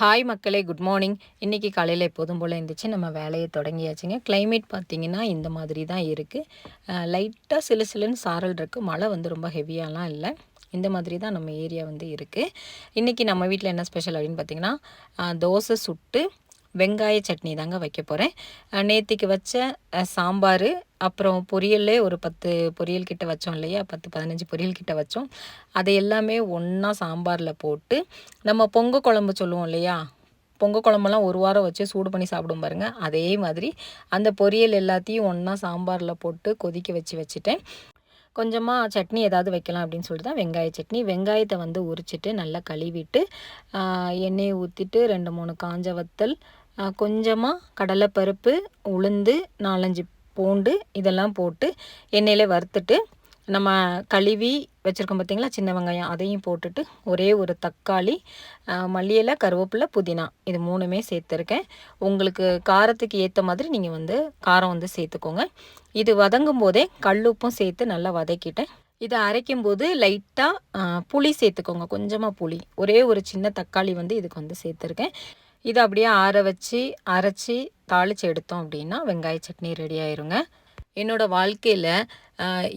Hi மக்களே, good morning. இன்றைக்கி காலையில் எப்போதும் போல் இருந்துச்சு, நம்ம வேலையை தொடங்கியாச்சுங்க. கிளைமேட் பார்த்திங்கன்னா இந்த மாதிரி தான் இருக்குது. லைட்டாக சிலு சிலுன்னு சாரல் இருக்குது. மழை வந்து ரொம்ப ஹெவியாலாம் இல்லை. இந்த மாதிரி தான் நம்ம ஏரியா வந்து இருக்குது. இன்றைக்கி நம்ம வீட்டில் என்ன ஸ்பெஷல் அப்படின்னு பார்த்திங்கன்னா, தோசை சுட்டு வெங்காய சட்னி தாங்க வைக்க போகிறேன். நேற்றுக்கு வச்ச சாம்பார், அப்புறம் பொரியல்லே ஒரு 10 பொரியல் கிட்ட வச்சோம் இல்லையா, 10-15 பொரியல் கிட்ட வச்சோம். அதை எல்லாமே ஒன்றா சாம்பாரில் போட்டு, நம்ம பொங்க குழம்பு சொல்லுவோம் இல்லையா, பொங்க குழம்பெல்லாம் ஒரு வாரம் வச்சு சூடு பண்ணி சாப்பிடும் பாருங்கள், அதே மாதிரி அந்த பொரியல் எல்லாத்தையும் ஒன்றா சாம்பாரில் போட்டு கொதிக்க வச்சுட்டேன். கொஞ்சமாக சட்னி ஏதாவது வைக்கலாம் அப்படின்னு சொல்லிட்டு தான் வெங்காய சட்னி. வெங்காயத்தை வந்து உரிச்சிட்டு நல்லா கழுவிட்டு எண்ணெயை ஊற்றிட்டு 2-3 காஞ்ச வத்தல், கொஞ்சமாக கடலைப்பருப்பு, உளுந்து, 4-5 பூண்டு இதெல்லாம் போட்டு எண்ணெயிலே வறுத்துட்டு, நம்ம கழுவி வச்சுருக்கோம் பார்த்திங்களா சின்ன வெங்காயம், அதையும் போட்டுட்டு ஒரே ஒரு தக்காளி, மல்லி இலை, கருவேப்பிலை, புதினா இது 3மே சேர்த்துருக்கேன். உங்களுக்கு காரத்துக்கு ஏற்ற மாதிரி நீங்கள் வந்து காரம் வந்து சேர்த்துக்கோங்க. இது வதங்கும் போதே கல்லுப்பும் சேர்த்து நல்லா வதக்கிட்டேன். இதை அரைக்கும்போது லைட்டாக புளி சேர்த்துக்கோங்க, கொஞ்சமாக புளி, ஒரே ஒரு சின்ன தக்காளி வந்து இதுக்கு வந்து சேர்த்துருக்கேன். இதை அப்படியே ஆற வச்சு அரைச்சி தாளித்து எடுத்தோம் அப்படின்னா வெங்காய சட்னி ரெடி ஆயிருங்க. என்னோடய வாழ்க்கையில்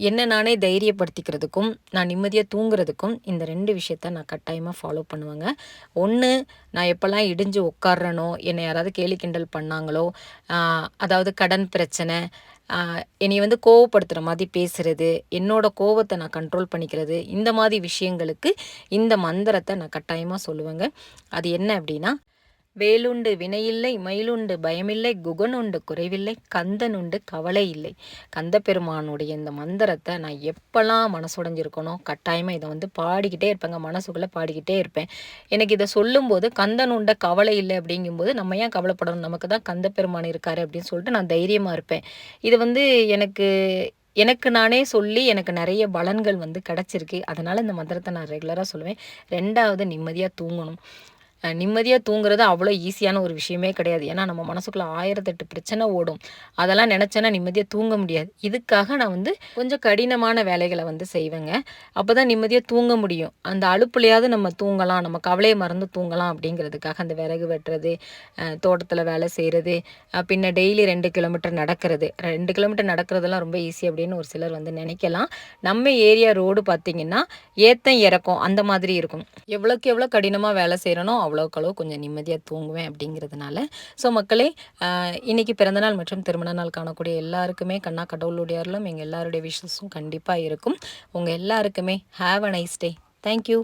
என்னை நானே தைரியப்படுத்திக்கிறதுக்கும், நான் நிம்மதியாக தூங்குறதுக்கும் இந்த 2 விஷயத்த நான் கட்டாயமாக ஃபாலோ பண்ணுவேங்க. ஒன்று, நான் எப்போல்லாம் இடிஞ்சு உட்கார்றனோ, என்னை யாராவது கேலி கிண்டல் பண்ணாங்களோ, அதாவது கடன் பிரச்சனை, என்னை வந்து கோவப்படுத்துகிற மாதிரி பேசுகிறது, என்னோடய கோவத்தை நான் கண்ட்ரோல் பண்ணிக்கிறது, இந்த மாதிரி விஷயங்களுக்கு இந்த மந்திரத்தை நான் கட்டாயமாக சொல்லுவேங்க. அது என்ன அப்படின்னா, வேலுண்டு வினையில்லை, மயிலுண்டு பயமில்லை, குகனுண்டு குறைவில்லை, கந்தனுண்டு கவலை இல்லை. கந்தப்பெருமானுடைய இந்த மந்திரத்தை நான் எப்போல்லாம் மனசுடைஞ்சிருக்கணும், கட்டாயமாக இதை வந்து பாடிக்கிட்டே இருப்பேங்க, மனசுக்குள்ளே பாடிக்கிட்டே இருப்பேன். எனக்கு இதை சொல்லும்போது கந்தனுண்ட கவலை இல்லை அப்படிங்கும்போது நம்ம ஏன் கவலைப்படணும், நமக்கு தான் கந்தப்பெருமான் இருக்காரு அப்படின்னு சொல்லிட்டு நான் தைரியமாக இருப்பேன். இது வந்து எனக்கு நானே சொல்லி எனக்கு நிறைய பலன்கள் வந்து கிடச்சிருக்கு. அதனால் இந்த மந்திரத்தை நான் ரெகுலராக சொல்லுவேன். 2வது, நிம்மதியாக தூங்கணும். நிம்மதியாக தூங்குறது அவ்வளோ ஈஸியான ஒரு விஷயமே கிடையாது. ஏன்னா நம்ம மனசுக்குள்ளே 1008 பிரச்சனை ஓடும். அதெல்லாம் நினச்சேன்னா நிம்மதியாக தூங்க முடியாது. இதுக்காக நான் வந்து கொஞ்சம் கடினமான வேலைகளை வந்து செய்வேங்க. அப்போ தான் நிம்மதியாக தூங்க முடியும். அந்த அலுப்புலையாவது நம்ம தூங்கலாம், நம்ம கவலையை மறந்து தூங்கலாம் அப்படிங்கிறதுக்காக அந்த விறகு வெட்டுறது, தோட்டத்தில் வேலை செய்கிறது, பின்ன டெய்லி 2 கிலோமீட்டர் நடக்கிறது. 2 கிலோமீட்டர் நடக்கிறதுலாம் ரொம்ப ஈஸி அப்படின்னு ஒரு சிலர் வந்து நினைக்கலாம். நம்ம ஏரியா ரோடு பார்த்திங்கன்னா ஏத்தம் இறக்கம் அந்த மாதிரி இருக்கும். எவ்வளோக்கு எவ்வளோ கடினமாக வேலை செய்கிறனோ அவ்வளோக்களோ கொஞ்சம் நிம்மதியாக தூங்குவேன் அப்படிங்கிறதுனால. ஸோ மக்களே, இன்றைக்கி பிறந்தநாள் மற்றும் திருமண நாள் காணக்கூடிய எல்லாருக்குமே கண்ணா கடவுளுடைய அருளும் எங்கள் எல்லாருடைய விஷஸும் கண்டிப்பாக இருக்கும். உங்கள் எல்லாருக்குமே have a nice day. Thank you.